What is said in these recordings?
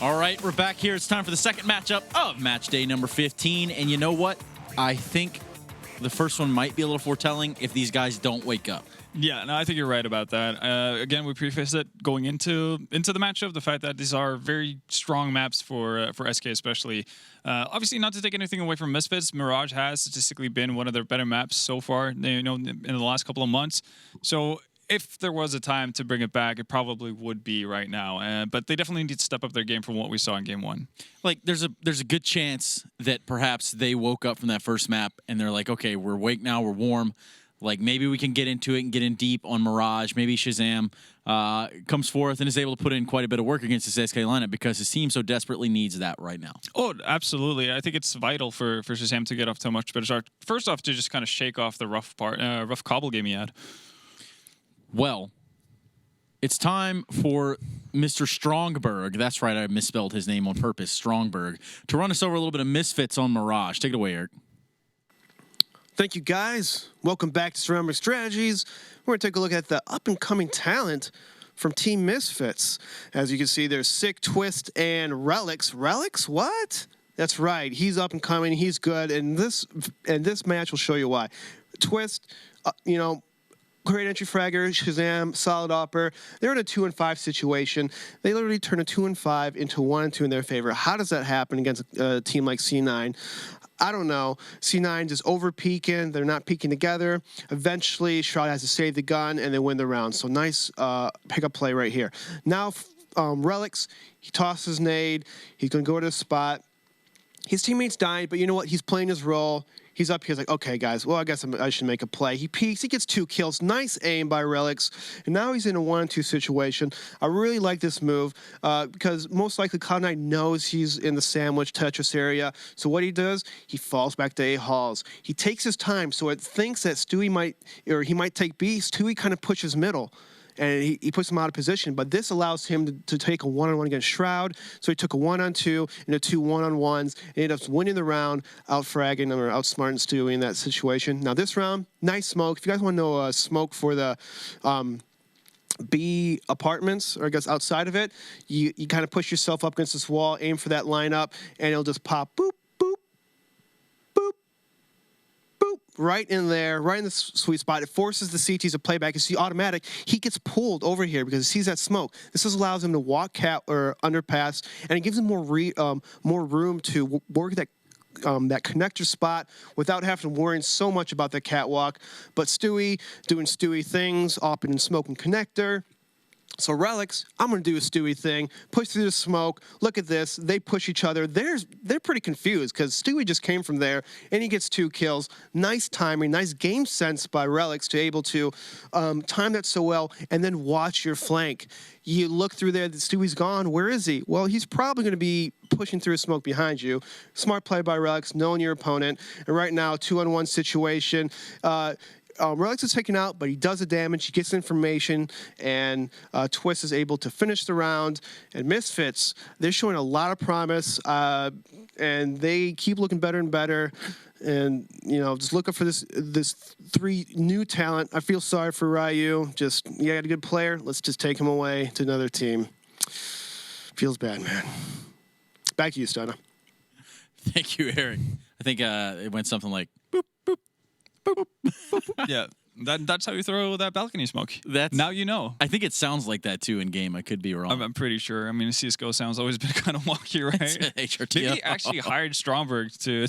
All right, we're back here. It's time for the second matchup of match day number 15. And you know what? I think the first one might be a little foretelling if these guys don't wake up. Yeah, no, I think you're right about that. Again, we prefaced it going into the matchup, the fact that these are very strong maps for SK especially. Obviously, not to take anything away from Misfits, Mirage has statistically been one of their better maps so far, in the last couple of months. So if there was a time to bring it back, it probably would be right now. But they definitely need to step up their game from what we saw in Game 1. Like, there's a good chance that perhaps they woke up from that first map and they're like, okay, we're awake now, we're warm. Like, maybe we can get into it and get in deep on Mirage. Maybe Shazam comes forth and is able to put in quite a bit of work against this SK lineup because his team so desperately needs that right now. Oh, absolutely. I think it's vital for Shazam to get off to a much better start. First off, to just kind of shake off the rough cobble game he had. Well, it's time for Mr. Strongberg. That's right, I misspelled his name on purpose, Strongberg, to run us over a little bit of Misfits on Mirage. Take it away, Eric. Thank you, guys. Welcome back to Surrounding Strategies. We're going to take a look at the up-and-coming talent from Team Misfits. As you can see, there's Sick, Twist, and Relics. Relics? What? That's right. He's up-and-coming. He's good. And this match will show you why. Twist, great entry fragger, Shazam, solid opper. They're in a 2-5 situation. They literally turn a 2-5 into 1-2 in their favor. How does that happen against a team like C9? I don't know. C9 just over peeking. They're not peeking together. Eventually, Shroud has to save the gun, and they win the round. So nice pickup play right here. Now, Relics, he tosses nade. He's going to go to the spot. His teammates died, but you know what? He's playing his role. He's up here. He's like, okay, guys, well, I guess I should make a play. He peeks. He gets 2 kills. Nice aim by Relics. And now he's in a 1-2 situation. I really like this move because most likely Cloud9 knows he's in the sandwich Tetris area. So what he does, he falls back to A halls. He takes his time. So it thinks that Stewie might take B. Stewie kind of pushes middle. And he puts him out of position. But this allows him to take a 1-on-1 against Shroud. So he took a 1-on-2 and a 2 1-on-1s. And ended up winning the round, out-fragging or outsmarting Stewie in that situation. Now this round, nice smoke. If you guys want to know smoke for the B apartments, or I guess outside of it, you kind of push yourself up against this wall, aim for that lineup, and it'll just pop, boop, boop, boop, boop, right in there, right in the sweet spot. It forces the CTs to play back. You see automatic, he gets pulled over here because he sees that smoke. This just allows him to walk cat or underpass, and it gives him more room to work that connector spot without having to worry so much about the catwalk. But Stewie doing Stewie things, open and smoke and connector. So Relics, I'm going to do a Stewie thing, push through the smoke. Look at this. They push each other. They're pretty confused because Stewie just came from there, and he gets 2 kills. Nice timing, nice game sense by Relics to able to time that so well, and then watch your flank. You look through there, Stewie's gone. Where is he? Well, he's probably going to be pushing through smoke behind you. Smart play by Relics, knowing your opponent. And right now, 2-on-1 situation. Relics is taken out, but he does the damage. He gets information, and Twist is able to finish the round. And Misfits, they're showing a lot of promise, and they keep looking better and better. And just looking for this 3 new talent. I feel sorry for Ryu. Just got a good player. Let's just take him away to another team. Feels bad, man. Back to you, Stunna. Thank you, Eric. I think it went something like boop, boop, boop, boop, boop. Yeah, that's how you throw that balcony smoke. Now you know. I think it sounds like that too in game. I could be wrong. I'm pretty sure. I mean, CSGO sound's always been kind of wonky, right? HRTO. Maybe he actually hired Stromberg to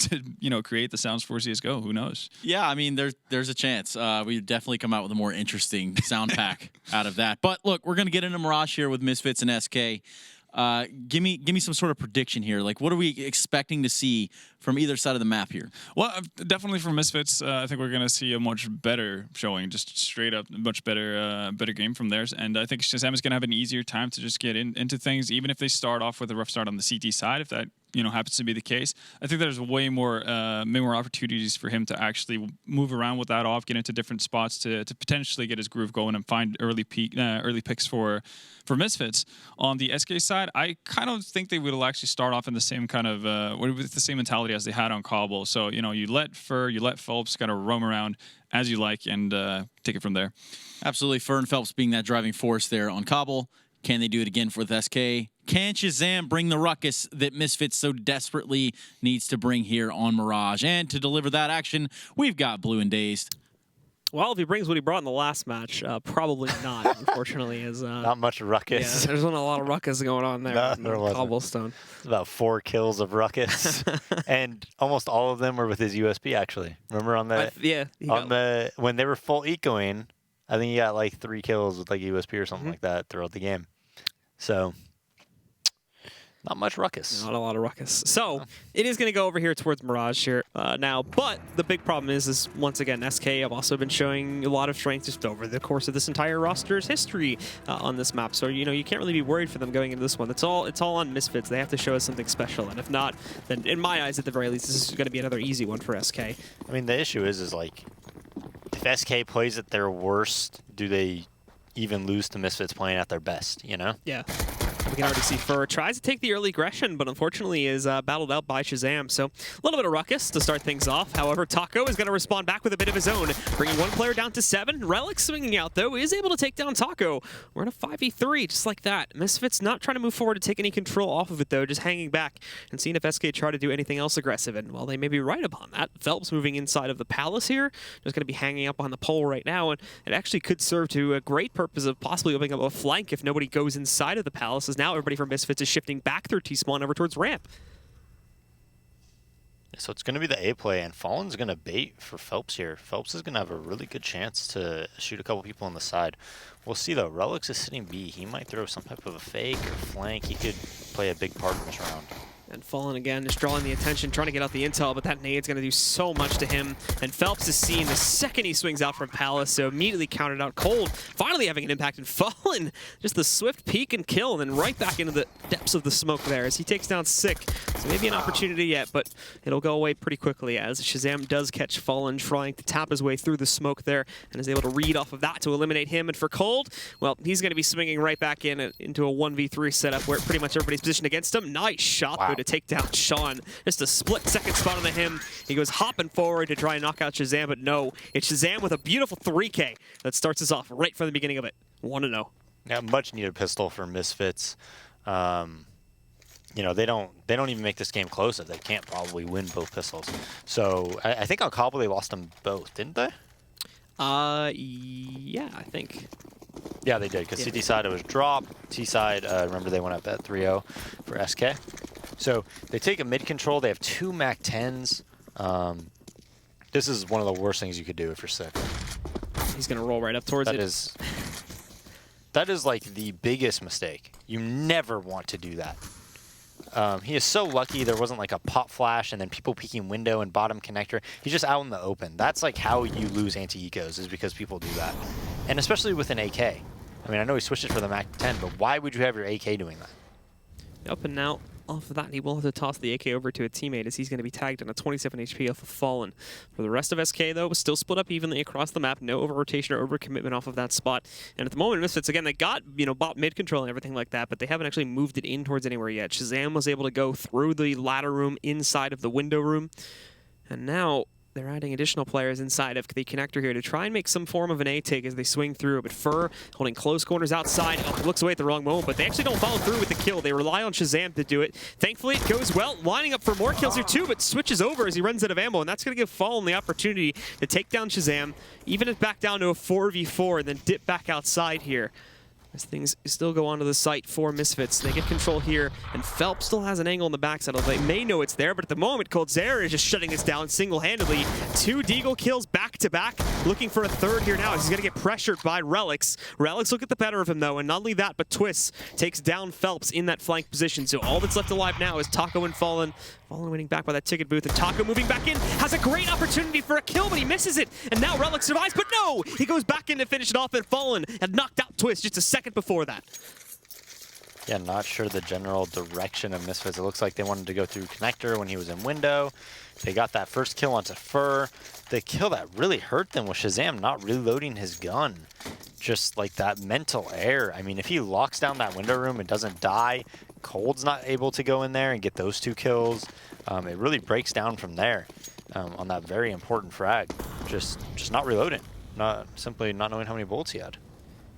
create the sounds for CSGO. Who knows? Yeah, I mean, there's a chance. We definitely come out with a more interesting sound pack out of that. But look, we're gonna get into Mirage here with Misfits and SK. Give me some sort of prediction here. Like, what are we expecting to see from either side of the map here? Well, definitely for Misfits, I think we're going to see a much better showing, just straight up, much better game from theirs. And I think Shazam is going to have an easier time to just get into things, even if they start off with a rough start on the CT side, if that happens to be the case. I think there's way more opportunities for him to actually move around with that off, get into different spots to potentially get his groove going and find early picks for Misfits. On the SK side, I kind of think they will actually start off in the same kind of with the same mentality as they had on Cobble. So you let Fur, you let Phelps kind of roam around as you like and take it from there. Absolutely, Fur and Phelps being that driving force there on Cobble. Can they do it again with SK? Can Shazam bring the ruckus that Misfits so desperately needs to bring here on Mirage? And to deliver that action, we've got Blue and Dazed. Well, if he brings what he brought in the last match, probably not, unfortunately. Not much ruckus. Yeah, there's not a lot of ruckus going on there. No, there wasn't. Cobblestone. It's about 4 kills of ruckus. And almost all of them were with his USB, actually. Remember on the when they were full ecoing, I think he got like 3 kills with like USB or something like that throughout the game. So, not much ruckus. Not a lot of ruckus. So, it is going to go over here towards Mirage here now. But the big problem is once again, SK have also been showing a lot of strength just over the course of this entire roster's history on this map. So, you know, you can't really be worried for them going into this one. It's all on Misfits. They have to show us something special. And if not, then in my eyes, at the very least, this is going to be another easy one for SK. I mean, the issue is like, if SK plays at their worst, do they even lose to Misfits playing at their best, you know? Yeah. We can already see Fur tries to take the early aggression, but unfortunately is battled out by Shazam. So a little bit of ruckus to start things off. However, Taco is going to respond back with a bit of his own, bringing one player down to 7. Relic swinging out, though, is able to take down Taco. We're in a 5v3, just like that. Misfits not trying to move forward to take any control off of it, though, just hanging back and seeing if SK try to do anything else aggressive. And while they may be right upon that, Phelps moving inside of the Palace here, just going to be hanging up on the pole right now, and it actually could serve to a great purpose of possibly opening up a flank if nobody goes inside of the Palace, as now everybody from Misfits is shifting back through T-spawn over towards ramp. So it's going to be the A play, and Fallen's going to bait for Phelps here. Phelps is going to have a really good chance to shoot a couple people on the side. We'll see, though. Relics is sitting B. He might throw some type of a fake or flank. He could play a big part in this round. And Fallen again, just drawing the attention, trying to get out the intel, but that nade's going to do so much to him. And Phelps is seen the second he swings out from Palace, so immediately counted out cold, finally having an impact. And Fallen, just the swift peek and kill, and then right back into the depths of the smoke there as he takes down Sick. So maybe an opportunity yet, but it'll go away pretty quickly as Shazam does catch Fallen, trying to tap his way through the smoke there, and is able to read off of that to eliminate him. And for Cold, well, he's going to be swinging right back into a 1v3 setup where pretty much everybody's positioned against him. Nice shot, though, to take down Sean. Just a split-second spot onto him. He goes hopping forward to try and knock out Shazam, but no. It's Shazam with a beautiful 3K that starts us off right from the beginning of it. 1-0. Yeah, much-needed pistol for Misfits. You know, they don't even make this game close if they can't probably win both pistols. So I think on Cobble they lost them both, didn't they? Yeah, I think. Yeah, they did, because CT side it was drop. T side, remember they went up at 3-0 for SK. So they take a mid control. They have 2 MAC-10s. This is one of the worst things you could do if you're sick. He's going to roll right up towards it. That is like the biggest mistake. You never want to do that. He is so lucky there wasn't like a pop flash and then people peeking window and bottom connector. He's just out in the open. That's like how you lose anti-ecos, is because people do that. And especially with an AK. I mean, I know he switched it for the MAC-10, but why would you have your AK doing that? Up and now. Off of that, he will have to toss the AK over to a teammate as he's going to be tagged on a 27 HP off of Fallen. For the rest of SK, though, still split up evenly across the map. No over-rotation or over-commitment off of that spot. And at the moment, Misfits, again, they got, bot mid-control and everything like that, but they haven't actually moved it in towards anywhere yet. Shazam was able to go through the ladder room inside of the window room. And now they're adding additional players inside of the connector here to try and make some form of an A-take as they swing through. But Fur holding close corners outside. Oh, looks away at the wrong moment, but they actually don't follow through with the kill. They rely on Shazam to do it. Thankfully, it goes well. Lining up for more kills here too, but switches over as he runs out of ammo, and that's going to give Fallen the opportunity to take down Shazam, even if back down to a 4v4, and then dip back outside here. As things still go onto the site for Misfits. They get control here, and Phelps still has an angle in the backside. They may know it's there, but at the moment, Coldzera is just shutting this down single-handedly. 2 Deagle kills back-to-back, looking for a third here now as he's going to get pressured by Relics. Relics will get the better of him, though, and not only that, but Twist takes down Phelps in that flank position. So all that's left alive now is Taco and Fallen. Fallen winning back by that ticket booth, and Taco moving back in, has a great opportunity for a kill, but he misses it, and now Relic survives, but no! He goes back in to finish it off, and Fallen had knocked out Twist just a second before that. Yeah, not sure the general direction of Misfits. It looks like they wanted to go through connector when he was in window. They got that first kill onto Fur. The kill that really hurt them was Shazam not reloading his gun. Just like that mental error. I mean, if he locks down that window room and doesn't die, Cold's not able to go in there and get those 2 kills. It really breaks down from there on that very important frag. Just not reloading. Simply not knowing how many bullets he had.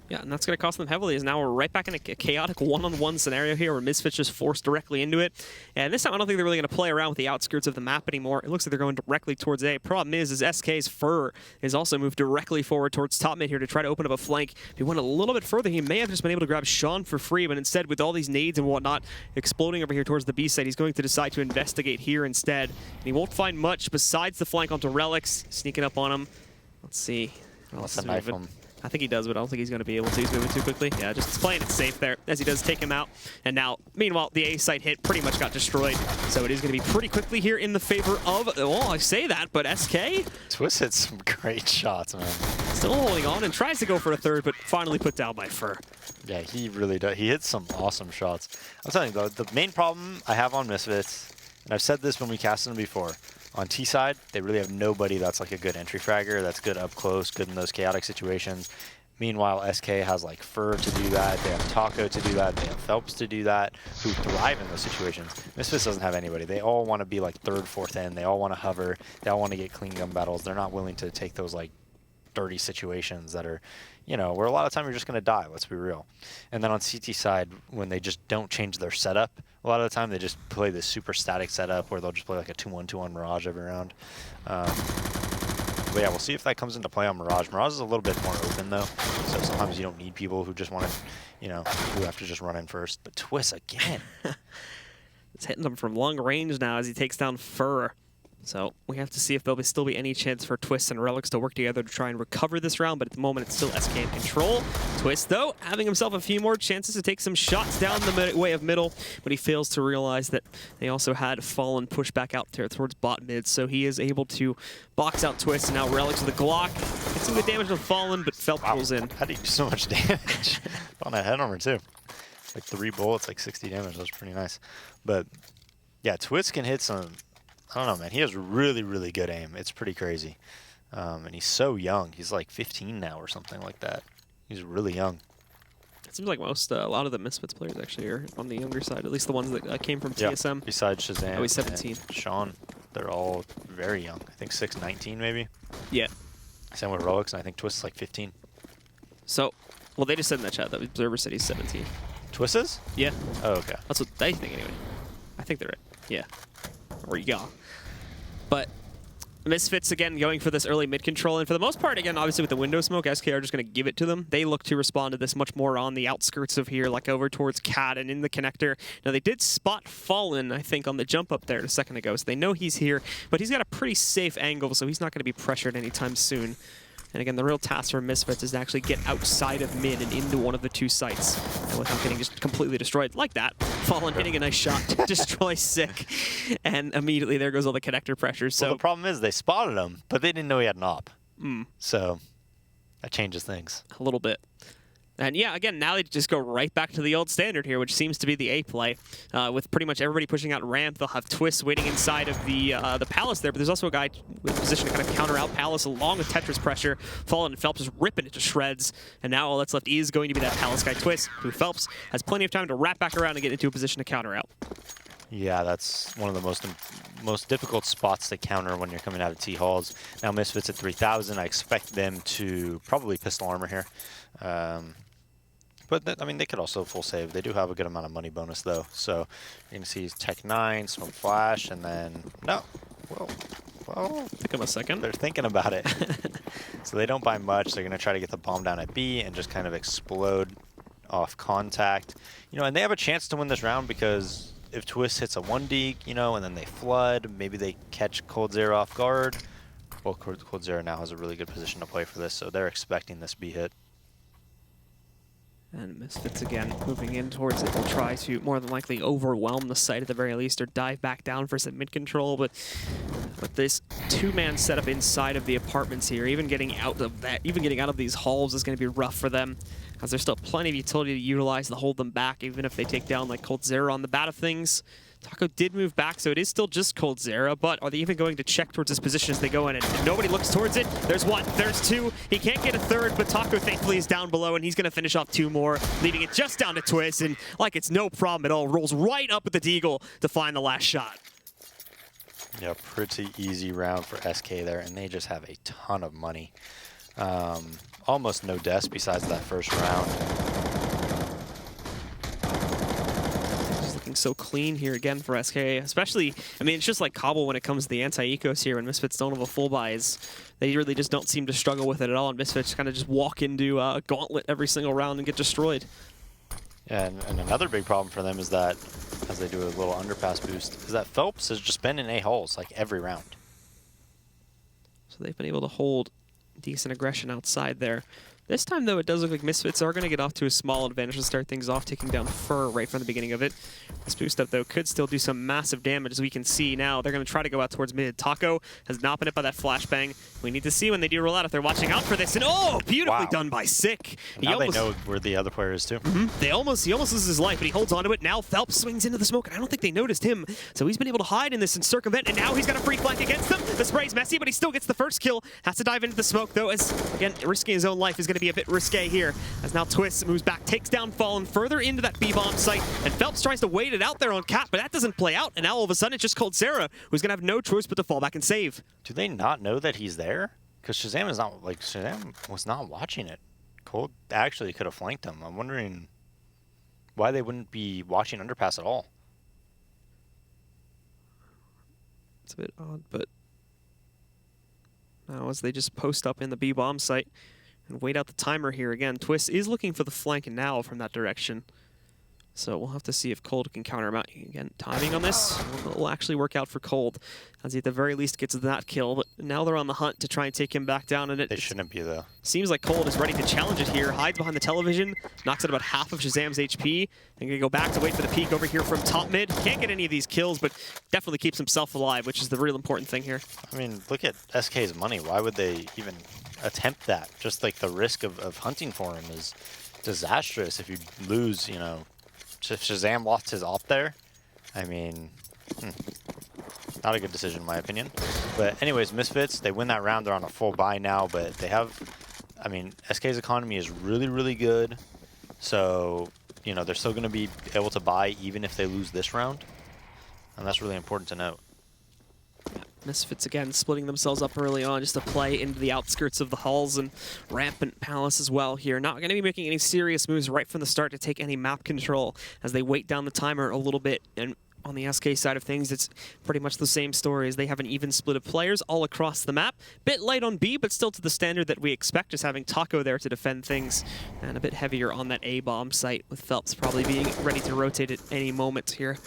Yeah, and that's going to cost them heavily, as now we're right back in a chaotic one-on-one scenario here where Misfits just forced directly into it. And this time I don't think they're really going to play around with the outskirts of the map anymore. It looks like they're going directly towards A. Problem is SK's Fur is also moved directly forward towards top mid here to try to open up a flank. If he went a little bit further, he may have just been able to grab Sean for free, but instead with all these nades and whatnot exploding over here towards the B side, he's going to decide to investigate here instead. And he won't find much besides the flank onto Relics, sneaking up on him. Let's see. What's the knife him? I think he does, but I don't think he's going to be able to. He's moving too quickly. Yeah, just playing it safe there as he does take him out. And now, meanwhile, the A site hit pretty much got destroyed. So it is going to be pretty quickly here in the favor of, well, I say that, but SK Twist hits some great shots, man. still holding on and tries to go for a third, but finally put down by Fur. Yeah, he really does. He hits some awesome shots. I'm telling you, though, the main problem I have on Misfits, and I've said this when we casted them before, on T side, they really have nobody that's like a good entry fragger, that's good up close, good in those chaotic situations. Meanwhile, SK has like Fur to do that, they have Taco to do that, they have Phelps to do that, who thrive in those situations. Misfits doesn't have anybody. They all want to be like third, fourth end, they all want to hover, they all want to get clean gun battles. They're not willing to take those like dirty situations that are, you know, where a lot of time you're just going to die, let's be real. And then on CT side, when they just don't change their setup, a lot of the time they just play this super static setup where they'll just play like a 2-1-2-1 Mirage every round. But yeah, we'll see if that comes into play on Mirage. Mirage is a little bit more open though, so sometimes you don't need people who just want to, you know, who have to just run in first. But Twist again. It's hitting them from long range now as he takes down Fur. So we have to see if there'll still be any chance for Twist and Relics to work together to try and recover this round, but at the moment it's still SK in control. Twist, though, having himself a few more chances to take some shots down the way of middle, but he fails to realize that they also had Fallen push back out there towards bot mid, so he is able to box out Twist, and now Relics with a Glock. Gets some good damage to Fallen, but Phelps pulls in. How do you do so much damage? On that head armor, too. Like 3 bullets, like 60 damage. That's pretty nice. But, yeah, Twist can hit some... I don't know, man. He has really, really good aim. It's pretty crazy. And he's so young. He's like 15 now or something like that. He's really young. It seems like a lot of the Misfits players actually are on the younger side, at least the ones that came from TSM. Yeah, besides Shazam. Oh, he's 17. And Sean, they're all very young. I think 6, 19 maybe. Yeah. Same with Relics, and I think Twist's like 15. So, well, they just said in the chat that Observer said he's 17. Twist is? Yeah. Oh, okay. That's what they think anyway. I think they're right. Yeah. Or you go. But Misfits, again, going for this early mid control. And for the most part, again, obviously with the window smoke, SK are just going to give it to them. They look to respond to this much more on the outskirts of here, like over towards Cat and in the connector. Now, they did spot Fallen, I think, on the jump up there a second ago. So they know he's here, but he's got a pretty safe angle, so he's not going to be pressured anytime soon. And again, the real task for Misfits is to actually get outside of mid and into one of the 2 sites. And without getting just completely destroyed like that. Fallen hitting a nice shot to destroy Sick. And immediately there goes all the connector pressure. So well, the problem is they spotted him, but they didn't know he had an op. So that changes things. A little bit. And yeah, again, now they just go right back to the old standard here, which seems to be the A play. With pretty much everybody pushing out ramp, they'll have Twist waiting inside of the Palace there, but there's also a guy with a position to kind of counter out Palace along with Tetris pressure. Fallen and Phelps is ripping it to shreds, and now all that's left is going to be that Palace guy Twist, who Phelps has plenty of time to wrap back around and get into a position to counter out. Yeah, that's one of the most difficult spots to counter when you're coming out of T-Halls. Now Misfits at 3,000, I expect them to probably pistol armor here. But, I mean, they could also full save. They do have a good amount of money bonus, though. So you're going to see Tech 9, Smoke Flash, and then... No. Well, Took him a second. They're thinking about it. So they don't buy much. They're going to try to get the bomb down at B and just kind of explode off contact. You know, and they have a chance to win this round because if Twist hits a 1 deke, you know, and then they flood, maybe they catch coldzera off guard. Well, coldzera now has a really good position to play for this, so they're expecting this B hit. And Misfits again moving in towards it will try to more than likely overwhelm the site at the very least or dive back down for some mid control, but with this 2-man setup inside of the apartments here, even getting out of these halls is going to be rough for them, as there's still plenty of utility to utilize to hold them back, even if they take down like coldzera on the bat of things. Taco did move back, so it is still just coldzera, but are they even going to check towards this position as they go in? And nobody looks towards it. There's 1, there's 2. He can't get a 3rd, but Taco thankfully is down below, and he's going to finish off 2 more, leaving it just down to Twist, and like it's no problem at all, rolls right up with the deagle to find the last shot. Yeah, pretty easy round for SK there, and they just have a ton of money. Almost no deaths besides that first round. Just looking so clean here again for SK, especially, I mean, it's just like Cobble when it comes to the anti-ecos here when Misfits don't have a full buys. They really just don't seem to struggle with it at all, and Misfits kind of just walk into Gauntlet every single round and get destroyed. Yeah, and another big problem for them is that, as they do a little underpass boost, is that Phelps has just been in A-holes like every round. So they've been able to hold decent aggression outside there. This time, though, it does look like Misfits are going to get off to a small advantage to start things off, taking down Fur right from the beginning of it. This boost up, though, could still do some massive damage, as we can see now. They're going to try to go out towards mid. Taco has not been hit by that flashbang. We need to see when they do roll out if they're watching out for this. And oh, beautifully done by Sick. Now they know where the other player is, too. He almost loses his life, but he holds onto it. Now Phelps swings into the smoke, and I don't think they noticed him. So he's been able to hide in this and circumvent, and now he's got a free flank against them. The spray's messy, but he still gets the first kill. Has to dive into the smoke, though, as, again, risking his own life is going to be a bit risque here. As now Twist moves back, takes down Fallen further into that B-bomb site, and Phelps tries to wait it out there on Cap, but that doesn't play out, and now all of a sudden it's just Cold Sarah, who's going to have no choice but to fall back and save. Do they not know that he's there? Because Shazam is not, like, Shazam was not watching it. Cold actually could have flanked him. I'm wondering why they wouldn't be watching underpass at all. It's a bit odd, but now as they just post up in the B-bomb site and wait out the timer here again. Twist is looking for the flank now from that direction. So we'll have to see if Cold can counter him out. Again, timing on this will actually work out for Cold, as he at the very least gets that kill. But now they're on the hunt to try and take him back down. And they shouldn't be, though. Seems like Cold is ready to challenge it here. Hides behind the television, knocks out about half of Shazam's HP. They're going to go back to wait for the peek over here from top mid. Can't get any of these kills, but definitely keeps himself alive, which is the real important thing here. I mean, look at SK's money. Why would they even attempt that? Just like the risk of hunting for him is disastrous if you lose, you know. If Shazam lost his op there, I mean, not a good decision in my opinion. But anyways, Misfits, they win that round. They're on a full buy now, but they have, I mean, SK's economy is really, really good. So, you know, they're still going to be able to buy even if they lose this round. And that's really important to note. Misfits again splitting themselves up early on just to play into the outskirts of the halls and Rampant Palace as well here. Not going to be making any serious moves right from the start to take any map control as they wait down the timer a little bit. And on the SK side of things, it's pretty much the same story as they have an even split of players all across the map. Bit light on B, but still to the standard that we expect, just having Taco there to defend things, and a bit heavier on that A-bomb site, with Phelps probably being ready to rotate at any moment here.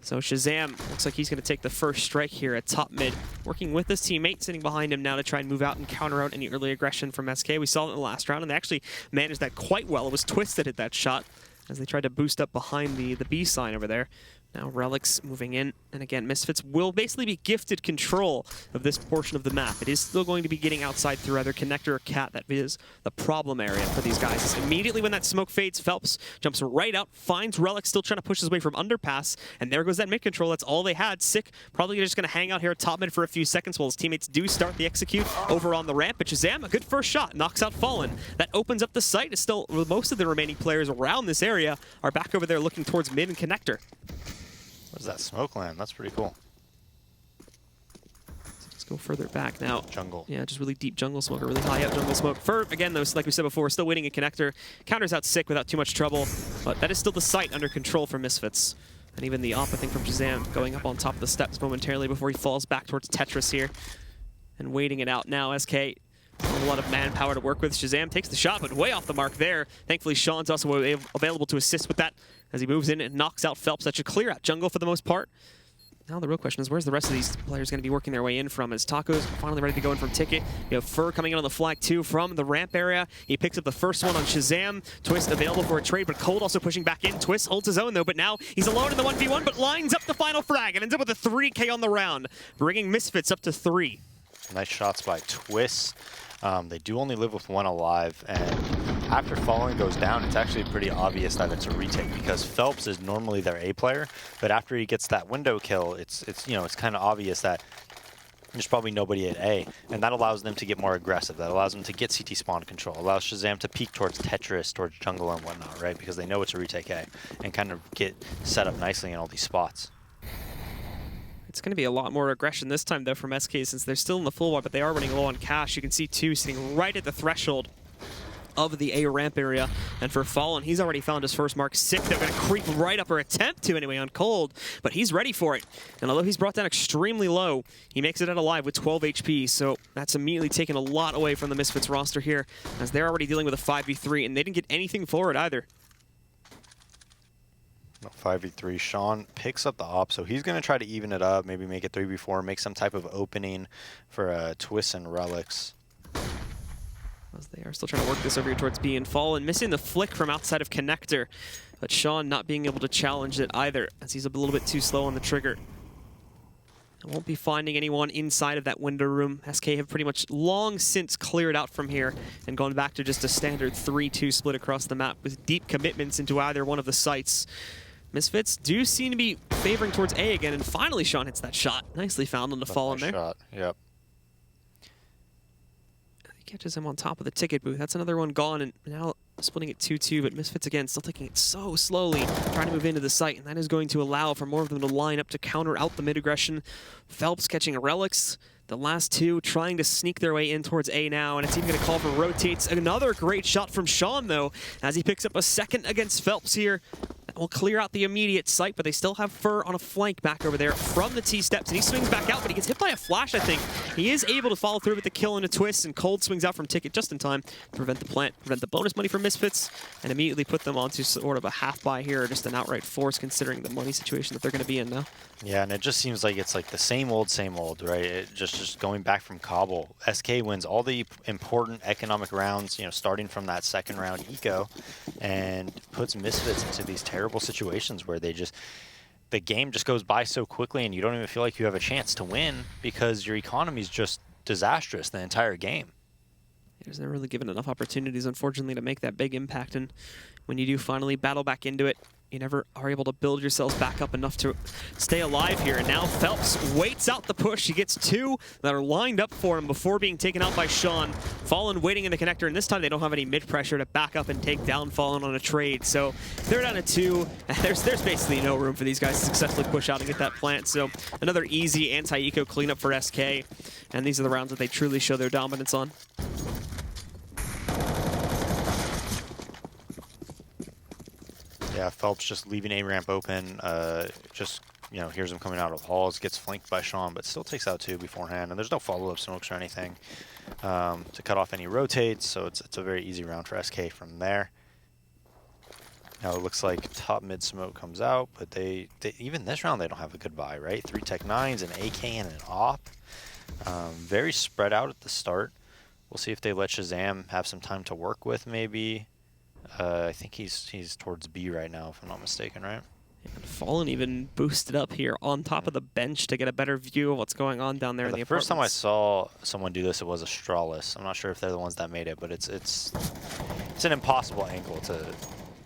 So Shazam looks like he's going to take the first strike here at top mid, working with his teammate sitting behind him now to try and move out and counter out any early aggression from SK. We saw it in the last round, and they actually managed that quite well. It was Twist that hit that shot as they tried to boost up behind the B sign over there. Now Relics moving in, and again, Misfits will basically be gifted control of this portion of the map. It is still going to be getting outside through either Connector or Cat. That is the problem area for these guys. Immediately when that smoke fades, Phelps jumps right out, finds Relics still trying to push his way from underpass, and there goes that mid control. That's all they had. Sick probably just going to hang out here at top mid for a few seconds while his teammates do start the execute over on the ramp. But Shazam, a good first shot, knocks out Fallen. That opens up the site. It's still, most of the remaining players around this area are back over there looking towards mid and Connector. What is that smoke land? That's pretty cool. Let's go further back now. Jungle. Yeah, just really deep jungle smoke, or really high up jungle smoke. Fur, again, though, like we said before, still waiting a Connector. Counters out Sick without too much trouble, but that is still the site under control for Misfits. And even the op, I think, from Shazam going up on top of the steps momentarily before he falls back towards Tetris here. And waiting it out now, SK. A lot of manpower to work with. Shazam takes the shot, but way off the mark there. Thankfully, Sean's also available to assist with that as he moves in and knocks out Phelps. That should clear out jungle for the most part. Now the real question is, where's the rest of these players going to be working their way in from? As Taco's finally ready to go in from Ticket. You have Fur coming in on the flag too from the ramp area. He picks up the first one on Shazam. Twist available for a trade, but Cold also pushing back in. Twist holds his own though, but now he's alone in the 1v1, but lines up the final frag and ends up with a 3K on the round, bringing Misfits up to 3. Nice shots by Twist. They do only live with one alive, and after Fallen goes down, it's actually pretty obvious that it's a retake because Phelps is normally their A player, but after he gets that window kill, it's you know, it's kind of obvious that there's probably nobody at A, and that allows them to get more aggressive. That allows them to get CT spawn control, allows Shazam to peek towards Tetris, towards jungle and whatnot, right? Because they know it's a retake A, and kind of get set up nicely in all these spots. It's going to be a lot more aggression this time, though, from SK, since they're still in the full ward, but they are running low on cash. You can see 2 sitting right at the threshold of the A ramp area. And for Fallen, he's already found his first mark. Sick, they're going to creep right up, or attempt to anyway, on Cold, but he's ready for it. And although he's brought down extremely low, he makes it out alive with 12 HP, so that's immediately taken a lot away from the Misfits roster here, as they're already dealing with a 5v3, and they didn't get anything for it either. 5v3, Sean picks up the op, so he's going to try to even it up, maybe make it 3v4, make some type of opening for Twist and Relics. As they are still trying to work this over here towards B, and Fallen missing the flick from outside of Connector, but Sean not being able to challenge it either, as he's a little bit too slow on the trigger. I won't be finding anyone inside of that window room. SK have pretty much long since cleared out from here and gone back to just a standard 3-2 split across the map with deep commitments into either one of the sites. Misfits do seem to be favoring towards A again, and finally Sean hits that shot. Nicely found on the Fallen there. Shot. Yep. He catches him on top of the ticket booth. That's another one gone, and now splitting it 2-2, but Misfits again still taking it so slowly, trying to move into the site, and that is going to allow for more of them to line up to counter out the mid-aggression. Phelps catching Relics. The last 2 trying to sneak their way in towards A now, and it's even going to call for rotates. Another great shot from Sean, though, as he picks up a second against Phelps here. That will clear out the immediate site, but they still have Fur on a flank back over there from the T-steps, and he swings back out, but he gets hit by a flash, I think. He is able to follow through with the kill and a twist, and Cold swings out from Ticket just in time to prevent the plant, prevent the bonus money from Misfits, and immediately put them onto sort of a half-buy here, or just an outright force, considering the money situation that they're going to be in now. Yeah, and it just seems like it's like the same old, right? It just going back from Cobble. SK wins all the important economic rounds, you know, starting from that second round eco, and puts Misfits into these terrible situations where they just, the game just goes by so quickly and you don't even feel like you have a chance to win because your economy is just disastrous the entire game. There's never really given enough opportunities, unfortunately, to make that big impact, and when you do finally battle back into it, you never are able to build yourselves back up enough to stay alive here. And now Phelps waits out the push. He gets 2 that are lined up for him before being taken out by Sean. Fallen waiting in the connector, and this time they don't have any mid-pressure to back up and take down Fallen on a trade. So they're down to 2. There's basically no room for these guys to successfully push out and get that plant. So another easy anti-eco cleanup for SK. And these are the rounds that they truly show their dominance on. Yeah, Phelps just leaving A ramp open, just, you know, hears him coming out of halls, gets flanked by Sean, but still takes out 2 beforehand, and there's no follow-up smokes or anything to cut off any rotates, so it's a very easy round for SK from there. Now it looks like top mid smoke comes out, but they even this round they don't have a good buy, right? 3 Tech 9s, an AK, and an op. Very spread out at the start. We'll see if they let Shazam have some time to work with, maybe. I think he's towards B right now, if I'm not mistaken, right? And Fallen even boosted up here on top of the bench to get a better view of what's going on down there in the apartments. First time I saw someone do this, it was Astralis. I'm not sure if they're the ones that made it, but it's an impossible angle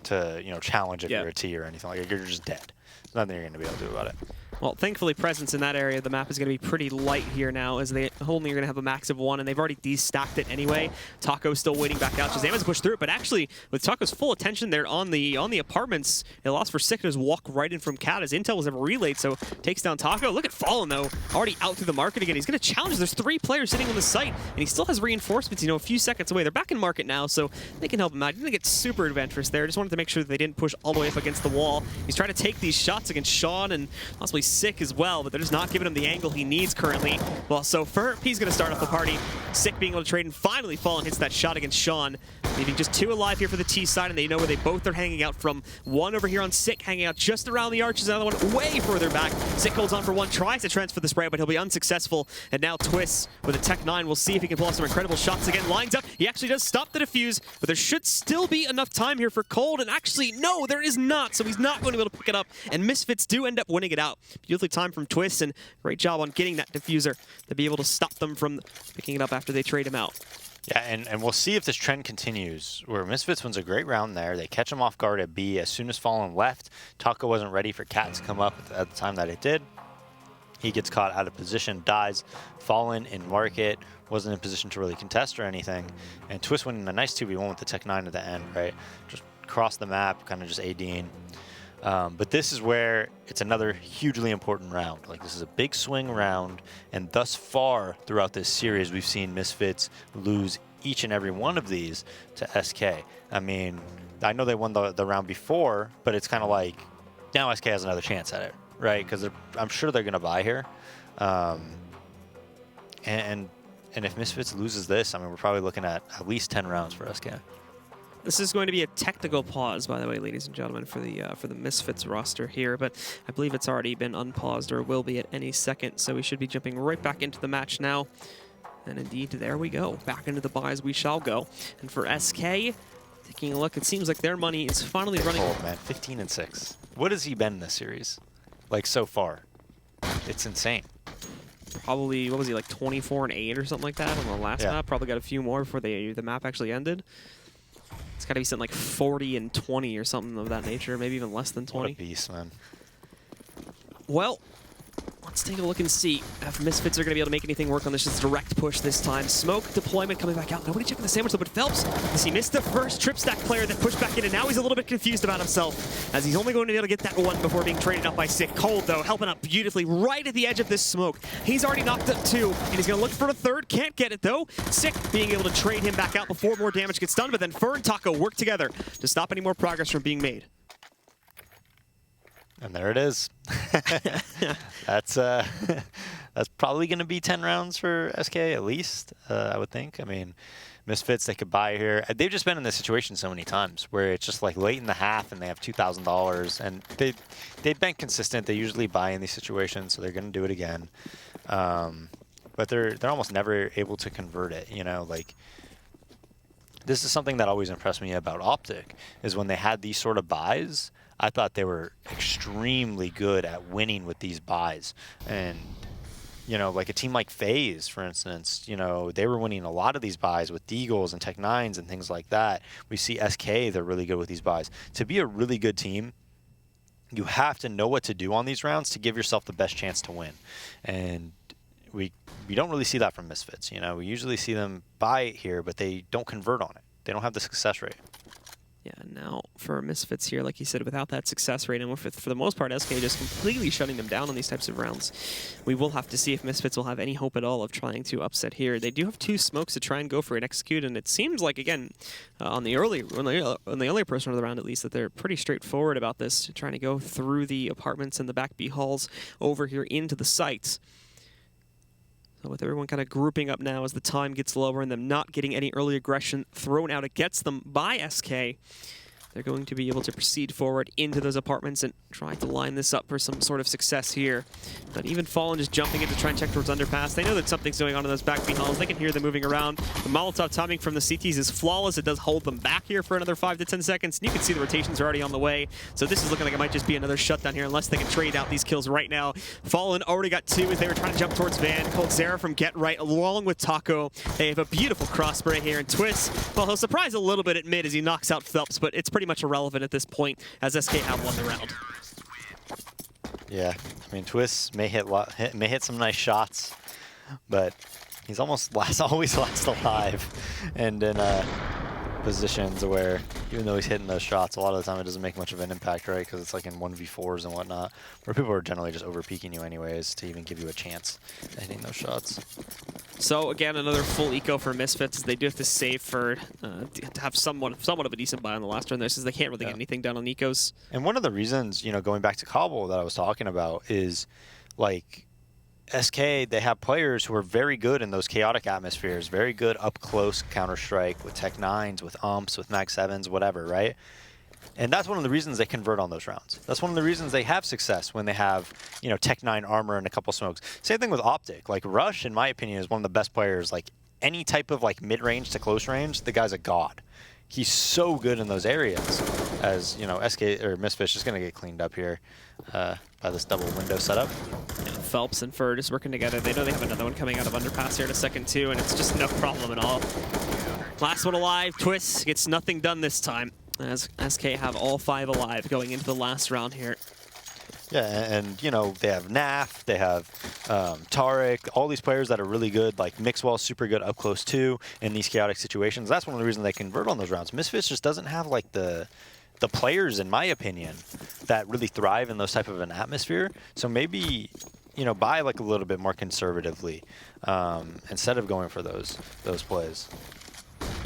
to you know, challenge if you're a T or anything like that. You're just dead. There's nothing you're going to be able to do about it. Well, thankfully, presence in that area of the map is going to be pretty light here now, as they only are going to have a max of 1, and they've already destacked it anyway. Taco's still waiting back out. Shazam has pushed through it, but actually, with Taco's full attention there on the apartments, it lost for Sick to just walk right in from Cat, as intel was never relayed, so takes down Taco. Look at Fallen, though, already out through the market again. He's going to challenge. There's 3 players sitting on the site, and he still has reinforcements, you know, a few seconds away. They're back in market now, so they can help him out. He didn't get super adventurous there. Just wanted to make sure that they didn't push all the way up against the wall. He's trying to take these shots against Sean and possibly Sick as well, but they're just not giving him the angle he needs currently. Well, so Ferp, he's going to start off the party. Sick being able to trade, and finally Fallen hits that shot against Sean, leaving just 2 alive here for the T side, and they know where they both are hanging out from. 1 over here on Sick, hanging out just around the arches, another one way further back. Sick holds on for 1, tries to transfer the spray, but he'll be unsuccessful. And now Twist with a Tech 9. We'll see if he can pull off some incredible shots again. Lines up. He actually does stop the defuse, but there should still be enough time here for Cold, and actually, no, there is not, so he's not going to be able to pick it up, and Misfits do end up winning it out. Beautifully timed from Twist, and great job on getting that diffuser to be able to stop them from picking it up after they trade him out. Yeah, and we'll see if this trend continues, where Misfits wins a great round there. They catch him off guard at B as soon as Fallen left. Taco wasn't ready for Cat to come up at the time that it did. He gets caught out of position, dies. Fallen in market, wasn't in position to really contest or anything. And Twist winning a nice 2v1 with the Tech 9 at the end, right? Just across the map, kind of just ADing. But this is where it's another hugely important round. Like, this is a big swing round, and thus far throughout this series, we've seen Misfits lose each and every one of these to SK. I mean, I know they won the round before, but it's kind of like now SK has another chance at it, right? Because I'm sure they're going to buy here. And if Misfits loses this, I mean, we're probably looking at least 10 rounds for SK. This is going to be a technical pause, by the way, ladies and gentlemen, for the Misfits roster here, but I believe it's already been unpaused or will be at any second, so we should be jumping right back into the match now. And indeed, there we go. Back into the buys we shall go. And for SK, taking a look, it seems like their money is finally running. Oh man, 15-6. What has he been in this series? Like, so far? It's insane. Probably, what was he, like 24-8 or something like that on the last map? Probably got a few more before the map actually ended. It's got to be something like 40-20 or something of that nature, maybe even less than 20. What a beast, man. Well, let's take a look and see if Misfits are going to be able to make anything work on this. Just direct push this time. Smoke deployment coming back out. Nobody checking the sandwich though, but Phelps, as he missed the first trip stack player that pushed back in, and now he's a little bit confused about himself, as he's only going to be able to get that one before being traded up by Sick. Cold, though, helping out beautifully right at the edge of this smoke. He's already knocked up 2, and he's going to look for a 3rd. Can't get it, though. Sick being able to trade him back out before more damage gets done, but then Fur and Taco work together to stop any more progress from being made. And there it is. That's probably going to be 10 rounds for SK at least, I would think. I mean, Misfits, they could buy here. They've just been in this situation so many times where it's just like late in the half and they have $2,000, and they've been consistent. They usually buy in these situations, so they're going to do it again. But they're almost never able to convert it, you know, like. This is something that always impressed me about Optic, is when they had these sort of buys, I thought they were extremely good at winning with these buys. And, you know, like a team like FaZe, for instance, you know, they were winning a lot of these buys with Deagles and Tech9s and things like that. We see SK, they're really good with these buys. To be a really good team, you have to know what to do on these rounds to give yourself the best chance to win. And we don't really see that from Misfits. You know, we usually see them buy it here, but they don't convert on it. They don't have the success rate. Yeah, now for Misfits here, like you said, without that success rate, and with, for the most part, SK just completely shutting them down on these types of rounds, we will have to see if Misfits will have any hope at all of trying to upset here. They do have 2 smokes to try and go for and execute, and it seems like, again, on the earlier portion of the round at least, that they're pretty straightforward about this, trying to go through the apartments and the back B halls over here into the sites. So with everyone kind of grouping up now as the time gets lower and them not getting any early aggression thrown out against them by SK, they're going to be able to proceed forward into those apartments and try to line this up for some sort of success here. But even Fallen just jumping in to try and check towards underpass. They know that something's going on in those back B halls. They can hear them moving around. The Molotov timing from the CTs is flawless. It does hold them back here for another 5 to 10 seconds. And you can see the rotations are already on the way. So this is looking like it might just be another shutdown here unless they can trade out these kills right now. Fallen already got 2 as they were trying to jump towards Van. Coldzera from Get Right along with Taco. They have a beautiful cross spray here, and Twist, well, he'll surprise a little bit at mid as he knocks out Phelps, but it's pretty much irrelevant at this point as SK have won the round. Yeah, I mean, Twist may hit some nice shots, but he's almost always last alive, and in positions where even though he's hitting those shots, a lot of the time it doesn't make much of an impact, right? Because it's like in 1v4s and whatnot, where people are generally just over peeking you anyways to even give you a chance at hitting those shots. So again, another full eco for Misfits. They do have to save for to have somewhat of a decent buy on the last turn there, since they can't really get anything done on ecos. And one of the reasons, you know, going back to Cobble that I was talking about is, like, SK, they have players who are very good in those chaotic atmospheres, very good up close Counter-Strike with Tech9s, with umps, with Mag 7s, whatever, right? And that's one of the reasons they convert on those rounds. That's one of the reasons they have success when they have, you know, Tech9 armor and a couple smokes. Same thing with Optic. Like, Rush, in my opinion, is one of the best players. Like, any type of, like, mid-range to close range, the guy's a god. He's so good in those areas. As, you know, SK, or Misfits, just going to get cleaned up here by this double window setup. Yeah, Phelps and Fur just working together. They know they have another one coming out of underpass here in a second, too, and it's just no problem at all. Last one alive. Twist gets nothing done this time, as SK have all 5 alive going into the last round here. Yeah, and you know, they have Naf, they have Tarek, all these players that are really good. Like Mixwell's super good up close too in these chaotic situations. That's one of the reasons they convert on those rounds. Misfits just doesn't have like the the players, in my opinion, that really thrive in those type of an atmosphere. So maybe, you know, buy like a little bit more conservatively instead of going for those plays.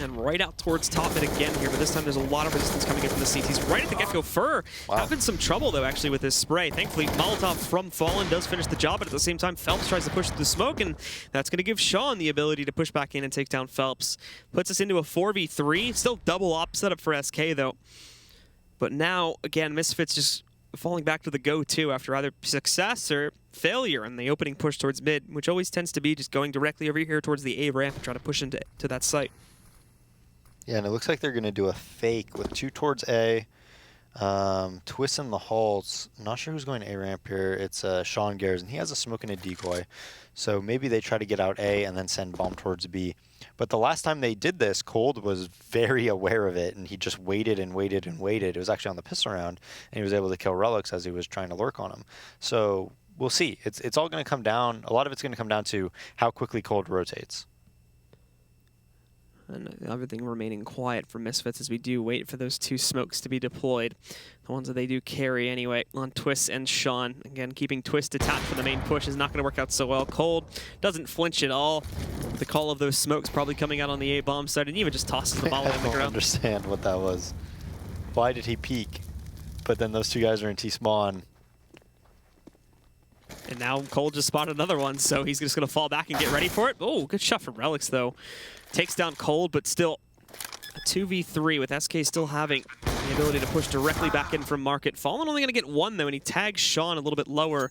And right out towards top mid again here, but this time there's a lot of resistance coming in from the CTs. Right at the get-go. Fur having some trouble, though, actually, with his spray. Thankfully, Molotov from Fallen does finish the job, but at the same time, Phelps tries to push through the smoke, and that's going to give Sean the ability to push back in and take down Phelps. Puts us into a 4v3. Still double op setup for SK, though. But now, again, Misfits just falling back to the go-to after either success or failure in the opening push towards mid, which always tends to be just going directly over here towards the A ramp and trying to push into that site. Yeah, and it looks like they're going to do a fake with 2 towards A. Twist in the halls. Not sure who's going to A ramp here. It's Sean Gares, and he has a smoke and a decoy. So maybe they try to get out A and then send bomb towards B. But the last time they did this, Cold was very aware of it, and he just waited and waited and waited. It was actually on the pistol round, and he was able to kill Relics as he was trying to lurk on him. So we'll see. It's all going to come down. A lot of it's going to come down to how quickly Cold rotates. And everything remaining quiet for Misfits as we do wait for those 2 smokes to be deployed. The ones that they do carry anyway on Twist and Sean. Again, keeping Twist attached for the main push is not going to work out so well. Cold doesn't flinch at all. The call of those smokes probably coming out on the A-bomb side, and even just tosses the ball on the ground. I don't understand what that was. Why did he peek? But then those 2 guys are in T-spawn. And now Cold just spotted another one, so he's just going to fall back and get ready for it. Oh, good shot from Relics, though. Takes down Cold, but still a 2v3 with SK still having the ability to push directly back in from Market. Fallen only going to get 1, though, and he tags Sean a little bit lower.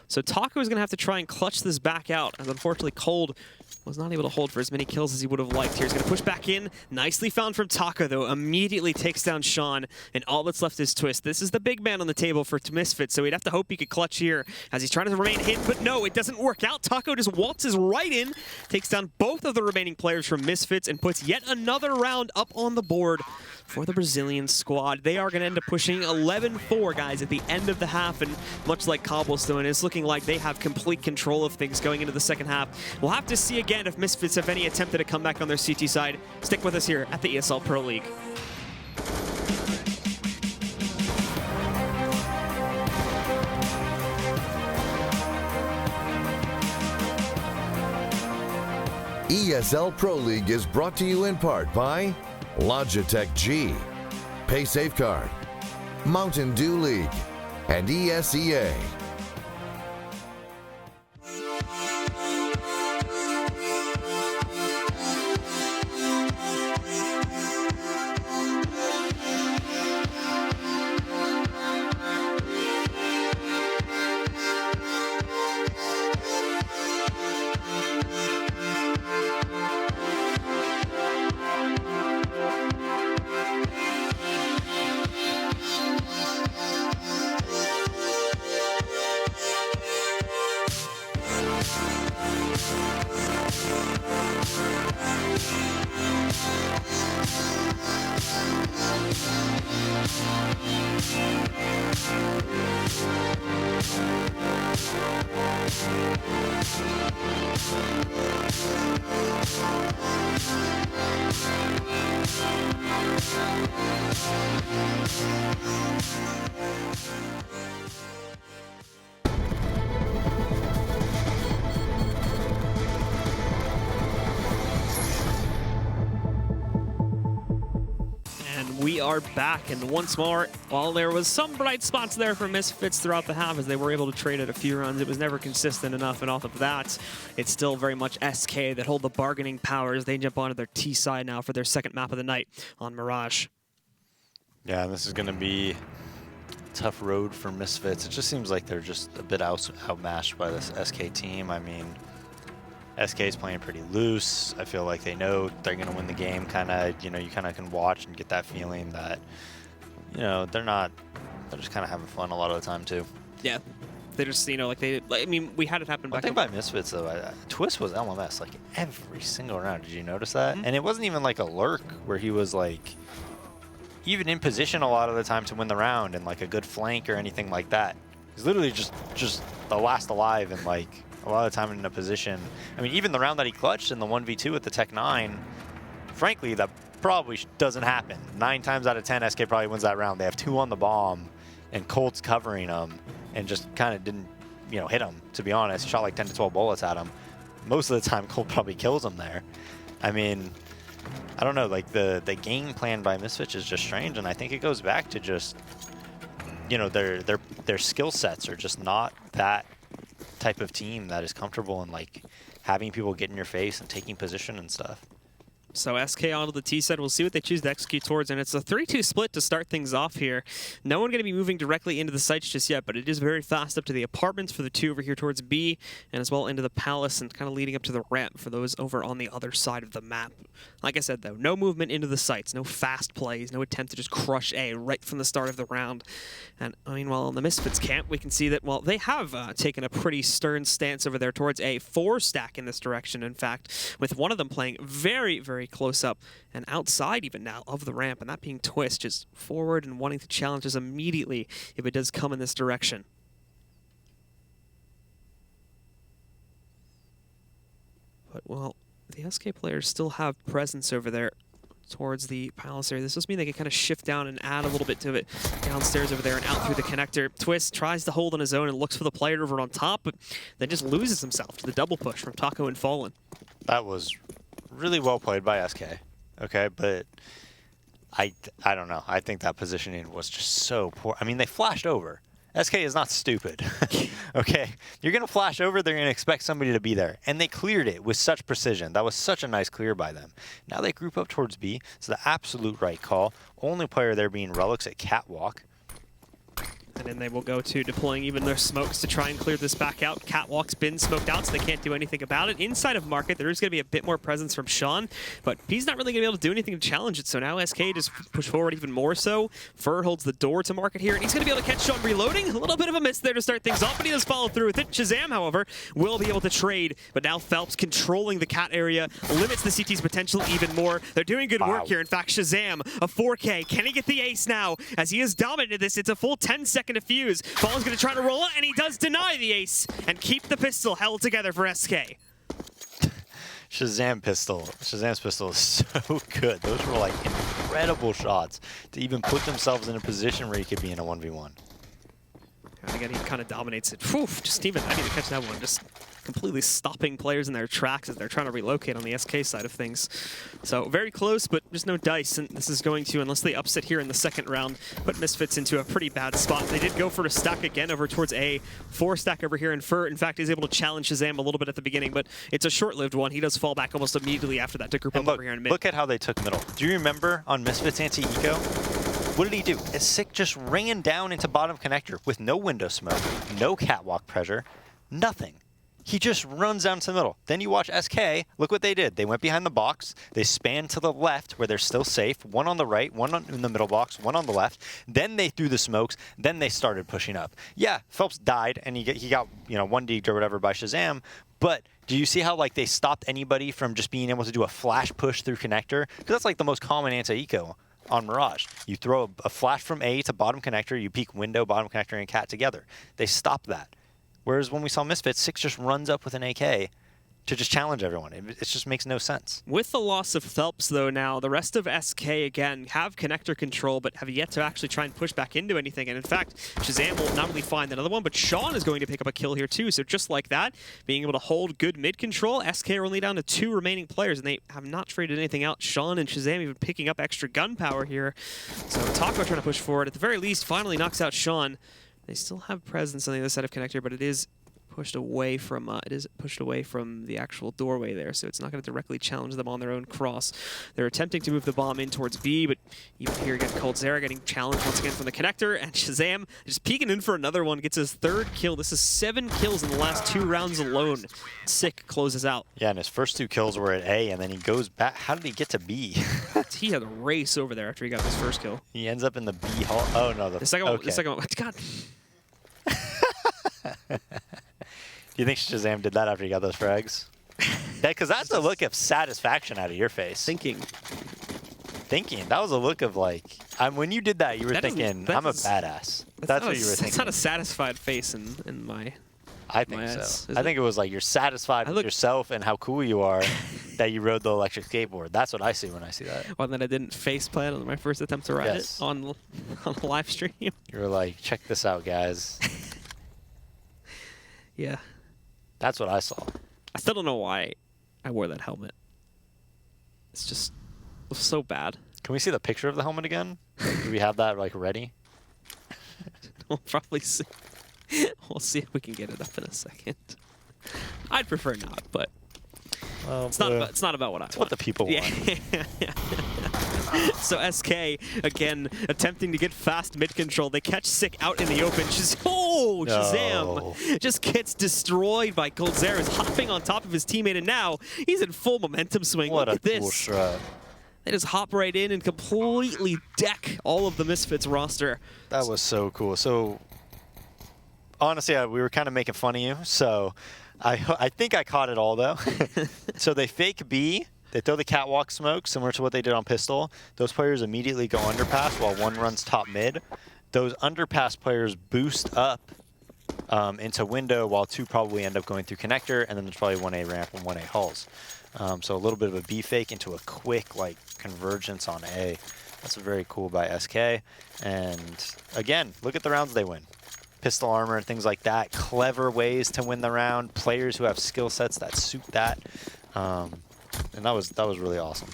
So Taco is going to have to try and clutch this back out, as unfortunately Cold was not able to hold for as many kills as he would have liked here. He's going to push back in. Nicely found from Taco, though. Immediately takes down Sean, and all that's left is Twist. This is the big man on the table for Misfits, so he'd have to hope he could clutch here as he's trying to remain hidden, but no, it doesn't work out. Taco just waltzes right in, takes down both of the remaining players from Misfits, and puts yet another round up on the board for the Brazilian squad. They are going to end up pushing 11-4, guys, at the end of the half, and much like Cobblestone, it's looking like they have complete control of things going into the second half. We'll have to see again if Misfits have any attempted to come back on their CT side. Stick with us here at the ESL Pro League. ESL Pro League is brought to you in part by Logitech G, Pay Safeguard, Mountain Dew League, and ESEA. We are back, and once more, while there was some bright spots there for Misfits throughout the half as they were able to trade it a few runs, it was never consistent enough, and off of that, it's still very much SK that hold the bargaining power as they jump onto their T side now for their second map of the night on Mirage. Yeah, this is going to be a tough road for Misfits. It just seems like they're just a bit outmatched by this SK team. I mean, SK is playing pretty loose. I feel like they know they're going to win the game. Kind of, you kind of can watch and get that feeling that, they're just kind of having fun a lot of the time too. Yeah, they just, I mean, we had it happen back. One thing by Misfits though, Twist was LMS like every single round. Did you notice that? Mm-hmm. And it wasn't even like a lurk where he was like even in position a lot of the time to win the round and like a good flank or anything like that. He's literally just the last alive and like a lot of the time in a position. I mean, even the round that he clutched in the 1v2 with the Tech 9, frankly, that probably doesn't happen. 9 times out of 10, SK probably wins that round. They have 2 on the bomb, and Colt's covering them, and just kind of didn't, you know, hit him, to be honest. He shot like 10 to 12 bullets at him. Most of the time, Colt probably kills him there. I mean, I don't know, like the game plan by Misfits is just strange, and I think it goes back to just, you know, their skill sets are just not that type of team that is comfortable in like having people get in your face and taking position and stuff. So SK onto the T side. We'll see what they choose to execute towards, and it's a 3-2 split to start things off here. No one going to be moving directly into the sites just yet, but it is very fast up to the apartments for the 2 over here towards B, and as well into the palace, and kind of leading up to the ramp for those over on the other side of the map. Like I said, though, no movement into the sites, no fast plays, no attempt to just crush A right from the start of the round. And I mean, while in the Misfits camp, we can see that, well, they have taken a pretty stern stance over there towards A, 4 stack in this direction, in fact, with one of them playing very, very close up and outside even now of the ramp, and that being Twist, just forward and wanting to challenge us immediately if it does come in this direction. But, well, the SK players still have presence over there towards the palace area. This does mean they can kind of shift down and add a little bit to it downstairs over there and out through the connector. Twist tries to hold on his own and looks for the player over on top, but then just loses himself to the double push from Taco and Fallen. That was really well played by SK, okay, but I don't know. I think that positioning was just so poor. I mean, they flashed over. SK is not stupid, okay? You're going to flash over, they're going to expect somebody to be there, and they cleared it with such precision. That was such a nice clear by them. Now they group up towards B. It's the absolute right call. Only player there being Relics at Catwalk. And then they will go to deploying even their smokes to try and clear this back out. Catwalk's been smoked out, so they can't do anything about it. Inside of Market, there is going to be a bit more presence from Sean, but he's not really going to be able to do anything to challenge it, so now SK just push forward even more so. Fur holds the door to Market here, and he's going to be able to catch Sean reloading. A little bit of a miss there to start things off, but he does follow through with it. Shazam, however, will be able to trade, but now Phelps controlling the cat area limits the CT's potential even more. They're doing good work here. In fact, Shazam, a 4K. Can he get the ace now? As he has dominated this, it's a full 10-second defuse. Fallen's going to try to roll it, and he does deny the ace and keep the pistol held together for SK. Shazam's pistol is so good. Those were like incredible shots to even put themselves in a position where he could be in a 1v1. And again, he kind of dominates it. Whew, just even, I need to catch that one. Just completely stopping players in their tracks as they're trying to relocate on the SK side of things. So very close, but just no dice. And this is going to, unless they upset here in the second round, put Misfits into a pretty bad spot. They did go for a stack again over towards A. 4 stack over here, and Fur, in fact, is able to challenge Shazam a little bit at the beginning, but it's a short-lived one. He does fall back almost immediately after that to group up over here in mid. Look at how they took middle. Do you remember on Misfits anti-eco? What did he do? Sick just ran down into bottom connector with no window smoke, no catwalk pressure, nothing. He just runs down to the middle. Then you watch SK, look what they did. They went behind the box, they spanned to the left where they're still safe, one on the right, in the middle box, one on the left. Then they threw the smokes, then they started pushing up. Yeah, Phelps died and he got, you know, 1-deeked or whatever by Shazam, but do you see how like they stopped anybody from just being able to do a flash push through connector? Because that's like the most common anti-eco on Mirage. You throw a flash from A to bottom connector, you peek window, bottom connector, and cat together. They stopped that. Whereas when we saw Misfits, Six just runs up with an AK to just challenge everyone. It just makes no sense. With the loss of Phelps, though, now, the rest of SK, again, have connector control, but have yet to actually try and push back into anything. And in fact, Shazam will not only find another one, but Sean is going to pick up a kill here, too. So just like that, being able to hold good mid control, SK are only down to 2 remaining players, and they have not traded anything out. Sean and Shazam even picking up extra gunpowder here. So Taco trying to push forward. At the very least, finally knocks out Sean. They still have presence on the other side of connector, but it is pushed away from the actual doorway there, so it's not going to directly challenge them on their own cross. They're attempting to move the bomb in towards B, but even here again, Coldzera getting challenged once again from the connector, and Shazam just peeking in for another one, gets his 3rd kill. This is 7 kills in the last 2 rounds alone. Sick closes out. Yeah, and his first 2 kills were at A, and then he goes back. How did he get to B? He had a race over there after he got his first kill. He ends up in the B hall. Oh no, the second one. The second one. God. Do you think Shazam did that after he got those frags? Because that's a look of satisfaction out of your face. Thinking. That was a look of like, when you did that, you were thinking, I'm a badass. That's what you were thinking. That's not a satisfied face in my... I think so. I think it was like you're satisfied with yourself and how cool you are. that you rode the electric skateboard. That's what I see when I see that. One that I didn't face plant on my first attempt to ride Yes. it on the live stream. You were like, check this out, guys. Yeah. That's what I saw. I still don't know why I wore that helmet. It's just it was so bad. Can we see the picture of the helmet again? Do we have that like ready? We'll probably see. We'll see if we can get it up in a second. I'd prefer not, but it's not about what I want. It's what the people want. Yeah. So SK again attempting to get fast mid control. They catch Sick out in the open. Shazam just gets destroyed by Coldzera, is hopping on top of his teammate, and now he's in full momentum swing. What Look a at cool this. shot. They just hop right in and completely deck all of the Misfits roster. That was so cool. So honestly, we were kind of making fun of you. So I think I caught it all though. So they fake B. They throw the catwalk smoke, similar to what they did on Pistol. Those players immediately go underpass while one runs top mid. Those underpass players boost up into window while two probably end up going through connector, and then there's probably 1A ramp and 1A hulls. So a little bit of a B fake into a quick like convergence on A. That's very cool by SK. And again, look at the rounds they win. Pistol armor and things like that. Clever ways to win the round. Players who have skill sets that suit that. And that was really awesome.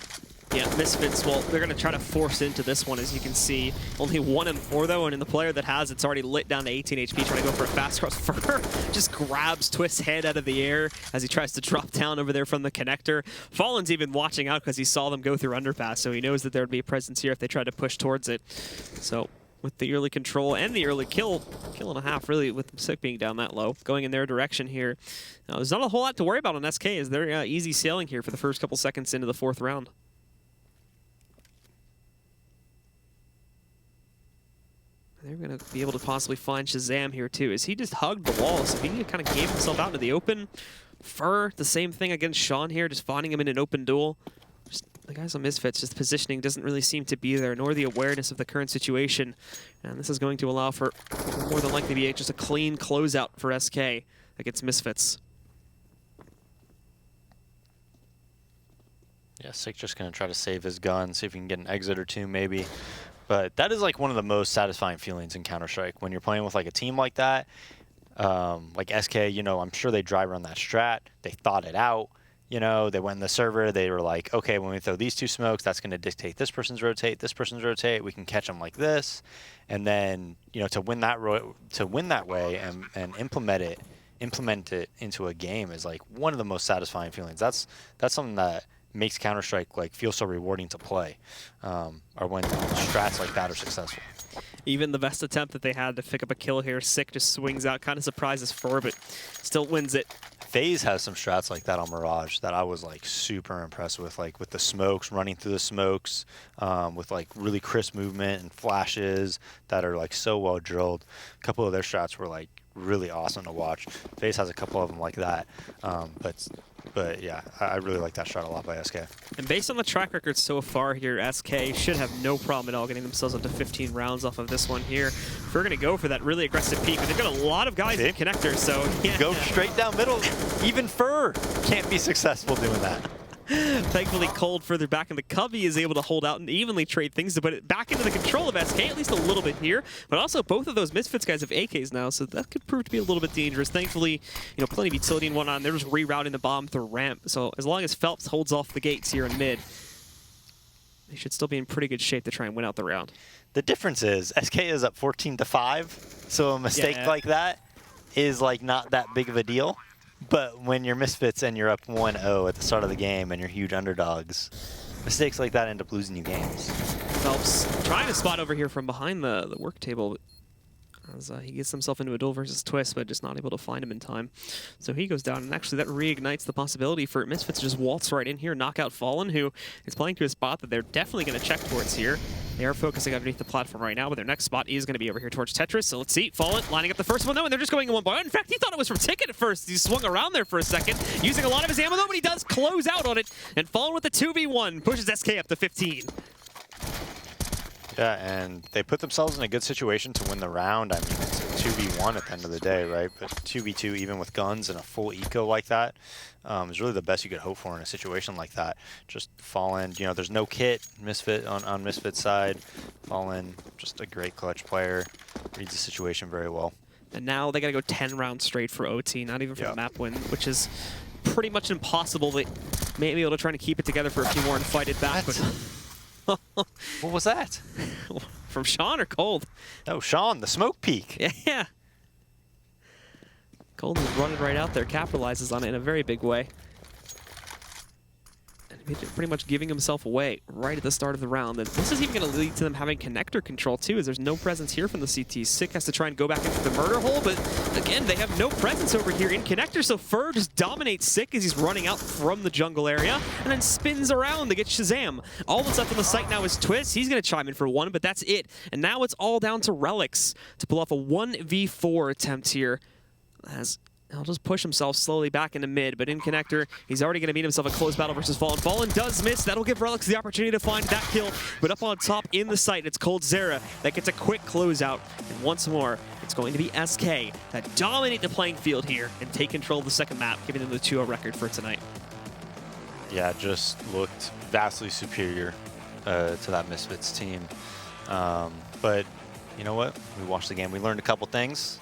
Yeah, Misfits, well, they're going to try to force into this one, as you can see. Only 1 and 4, though, and in the player that has, it's already lit down to 18 HP, trying to go for a fast cross. Fur just grabs Twist's head out of the air as he tries to drop down over there from the connector. Fallen's even watching out because he saw them go through underpass, so he knows that there would be a presence here if they try to push towards it. So with the early control and the early kill and a half, really, with Sick being down that low, going in their direction here. Now, there's not a whole lot to worry about on SK, as they're easy sailing here for the first couple seconds into the 4th round. They're going to be able to possibly find Shazam here, too, as he just hugged the wall. So he kind of gave himself out into the open. Fur, the same thing against Sean here, just finding him in an open duel. Just, the guys on Misfits, just positioning doesn't really seem to be there, nor the awareness of the current situation. And this is going to allow for more than likely be just a clean closeout for SK against Misfits. Yeah, Sick just going to try to save his gun, see if he can get an exit or two maybe. But that is like one of the most satisfying feelings in Counter-Strike when you're playing with like a team like that. Like SK, you know, I'm sure they drive around that strat. They thought it out. You know, they went in the server. They were like, okay, when we throw these two smokes, that's going to dictate this person's rotate, this person's rotate. We can catch them like this, and then you know to win that way and implement it into a game is like one of the most satisfying feelings. That's something that makes Counter-Strike like feel so rewarding to play, or when strats like that are successful. Even the best attempt that they had to pick up a kill here, Sick just swings out, kind of surprises Fur, but still wins it. FaZe has some strats like that on Mirage that I was like super impressed with, like with the smokes, running through the smokes, with like really crisp movement and flashes that are like so well drilled. A couple of their strats were like really awesome to watch. FaZe has a couple of them like that, but yeah, I really like that shot a lot by SK. And based on the track record so far here, SK should have no problem at all getting themselves up to 15 rounds off of this one here. If we're going to go for that really aggressive peak, but they've got a lot of guys in connector, so yeah. Go straight down middle. Even Fur can't be successful doing that. Thankfully, Cold further back in the cubby is able to hold out and evenly trade things to put it back into the control of SK, at least a little bit here. But also, both of those Misfits guys have AKs now, so that could prove to be a little bit dangerous. Thankfully, you know, plenty of utility and whatnot. They're just rerouting the bomb through ramp. So as long as Phelps holds off the gates here in mid, they should still be in pretty good shape to try and win out the round. The difference is SK is up 14-5, so a mistake like that is like not that big of a deal. But when you're Misfits and you're up 1-0 at the start of the game and you're huge underdogs, mistakes like that end up losing you games. Phelps trying to spot over here from behind the work table as he gets himself into a duel versus Twist, but just not able to find him in time. So he goes down, and actually that reignites the possibility for Misfits to just waltz right in here, knock out Fallen, who is playing to a spot that they're definitely going to check towards here. They are focusing underneath the platform right now, but their next spot is going to be over here towards Tetris. So let's see. Fallen lining up the first one, though, and they're just going in one by one. In fact, he thought it was from Ticket at first. He swung around there for a second, using a lot of his ammo, though, but he does close out on it. And Fallen with the 2v1 pushes SK up to 15. Yeah, and they put themselves in a good situation to win the round. I mean, it's 2v1 at the end of the day, right? But 2v2, even with guns and a full eco like that, is really the best you could hope for in a situation like that. Just Fallen, you know, there's no kit Misfit on Misfit's side. Fallen, just a great clutch player, reads the situation very well. And now they got to go 10 rounds straight for OT, not even for the map win, which is pretty much impossible. They may be able to try to keep it together for a few more and fight it back. But what was that? From Sean or Cold? Oh, Sean, the smoke peak. Yeah. Cold is running right out there, capitalizes on it in a very big way. And pretty much giving himself away right at the start of the round. And this is even going to lead to them having connector control too, as there's no presence here from the CT. Sick has to try and go back into the murder hole, but again, they have no presence over here in connector, so Fur just dominates Sick as he's running out from the jungle area, and then spins around to get Shazam. All that's left on the site now is Twist. He's going to chime in for one, but that's it. And now it's all down to Relics to pull off a 1v4 attempt here, as he'll just push himself slowly back into mid, but in connector, he's already going to meet himself a close battle versus Fallen. Fallen does miss. That'll give Relics the opportunity to find that kill, but up on top in the site, it's Cold Zera that gets a quick closeout. And once more, it's going to be SK that dominate the playing field here and take control of the second map, giving them the 2-0 record for tonight. Yeah, just looked vastly superior to that Misfits team. But you know what? We watched the game. We learned a couple things.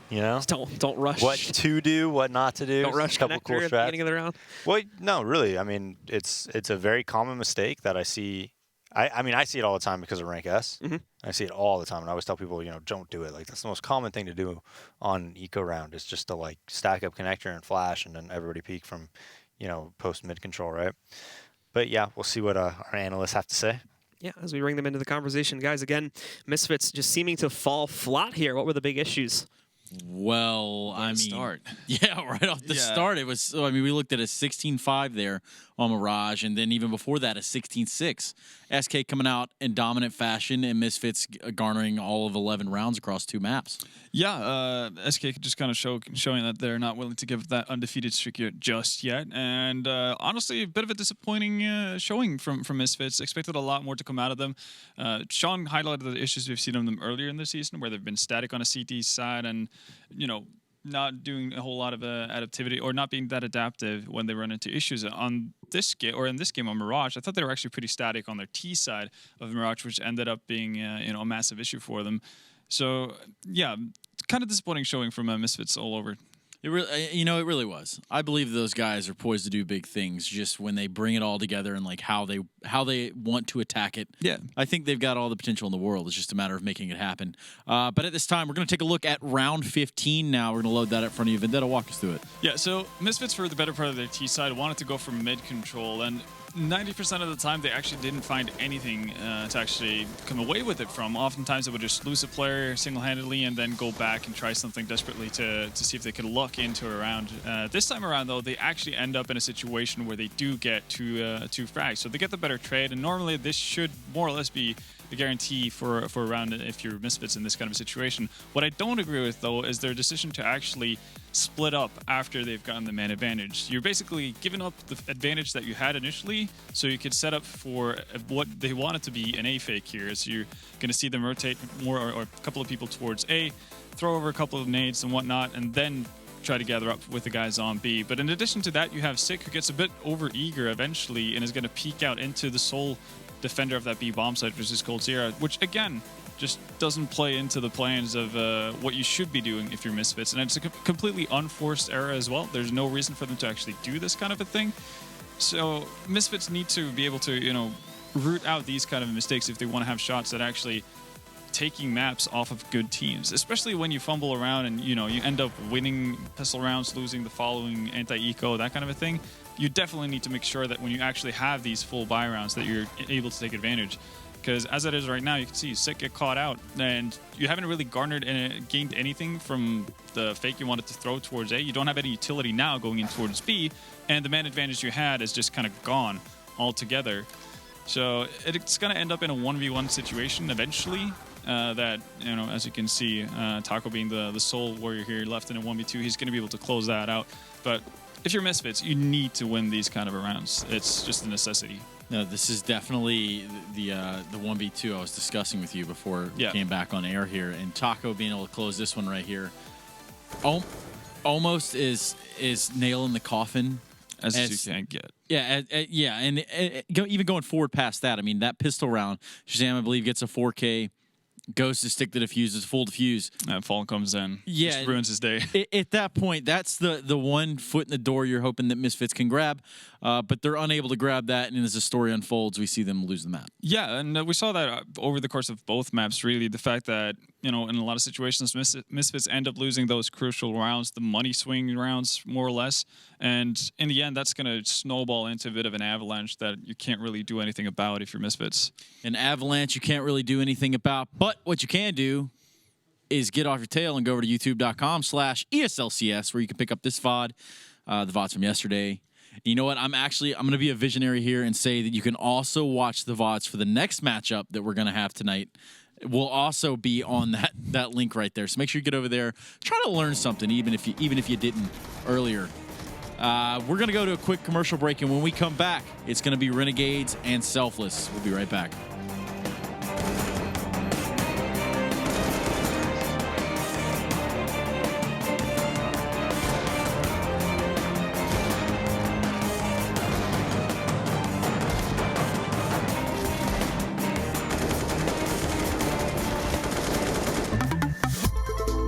You know, don't rush. What to do, what not to do. Don't rush couple connector cool at the strats. beginning of the round. Well, no, really. I mean, it's a very common mistake that I see. I mean, I see it all the time because of rank S. I see it all the time, and I always tell people, you know, don't do it. Like, that's the most common thing to do on eco round is just to like stack up connector and flash, and then everybody peek from, you know, post mid control, right? But yeah, we'll see what our analysts have to say. Yeah, as we bring them into the conversation, guys. Again, Misfits just seeming to fall flat here. What were the big issues? Well, I mean, start. Yeah, right off the start, it was. I mean, we looked at a 16-5 there on Mirage, and then even before that, a 16-6. SK coming out in dominant fashion, and Misfits garnering all of 11 rounds across 2 maps. Yeah, SK just kind of showing that they're not willing to give that undefeated streak just yet, and honestly, a bit of a disappointing showing from Misfits. Expected a lot more to come out of them. Sean highlighted the issues we've seen on them earlier in the season, where they've been static on a CT side, and you know, not doing a whole lot of adaptivity or not being that adaptive when they run into issues. On this game, or in this game on Mirage, I thought they were actually pretty static on their T side of Mirage, which ended up being you know, a massive issue for them. So yeah, kind of disappointing showing from Misfits all over. It really, you know, it really was. I believe those guys are poised to do big things just when they bring it all together and like how they want to attack it. Yeah, I think they've got all the potential in the world. It's just a matter of making it happen. But at this time, we're going to take a look at round 15 now. We're going to load that up in front of you. Vendetta, walk us through it. Yeah, so Misfits, for the better part of their T side, wanted to go for mid control, and 90% of the time, they actually didn't find anything to actually come away with it from. Oftentimes, they would just lose a player single-handedly and then go back and try something desperately to see if they could luck into a round. This time around, though, they actually end up in a situation where they do get two frags. So they get the better trade, and normally this should more or less be the guarantee for a round if you're Misfits in this kind of a situation. What I don't agree with, though, is their decision to actually split up after they've gotten the man advantage. You're basically giving up the advantage that you had initially so you could set up for what they wanted to be an A fake here. So you're going to see them rotate more or a couple of people towards A, throw over a couple of nades and whatnot, and then try to gather up with the guys on B. But in addition to that, you have Sick, who gets a bit over-eager eventually and is going to peek out into the sole defender of that B bomb site, which is Cold Zera, which again just doesn't play into the plans of what you should be doing if you're Misfits. And it's a completely unforced error as well. There's no reason for them to actually do this kind of a thing. So Misfits need to be able to, you know, root out these kind of mistakes if they want to have shots that actually taking maps off of good teams, especially when you fumble around and, you know, you end up winning pistol rounds, losing the following anti-eco, that kind of a thing. You definitely need to make sure that when you actually have these full buy rounds that you're able to take advantage. Because as it is right now, you can see Sick get caught out, and you haven't really garnered and gained anything from the fake you wanted to throw towards A. You don't have any utility now going in towards B, and the man advantage you had is just kind of gone altogether. So it's going to end up in a 1v1 situation eventually. That, you know, as you can see, Taco being the sole warrior here left in a 1v2, he's going to be able to close that out. But if you're Misfits, you need to win these kind of rounds. It's just a necessity. No, this is definitely the 1v2 I was discussing with you before we Yeah. came back on air here, and Taco being able to close this one right here, almost is nail in the coffin As you can get. Yeah, yeah, and even going forward past that, I mean, that pistol round, Shazam, I believe, gets a 4K, goes to stick the defuse, it's full defuse. And Fallen comes in. Yeah, Just ruins his day. At that point, that's the one foot in the door you're hoping that Misfits can grab, but they're unable to grab that, and as the story unfolds, we see them lose the map. Yeah, and we saw that over the course of both maps, really. The fact that, in a lot of situations, Misfits end up losing those crucial rounds, the money swing rounds, more or less. And in the end, that's going to snowball into a bit of an avalanche that you can't really do anything about if you're Misfits. An avalanche you can't really do anything about, but what you can do is get off your tail and go over to youtube.com/ESLCS, where you can pick up this VOD, the VODs from yesterday. You know what? I'm going to be a visionary here and say that you can also watch the VODs for the next matchup that we're going to have tonight. Will also be on that link right there. So make sure you get over there. Try to learn something, even if you didn't earlier. We're going to go to a quick commercial break, and when we come back, it's going to be Renegades and Selfless. We'll be right back.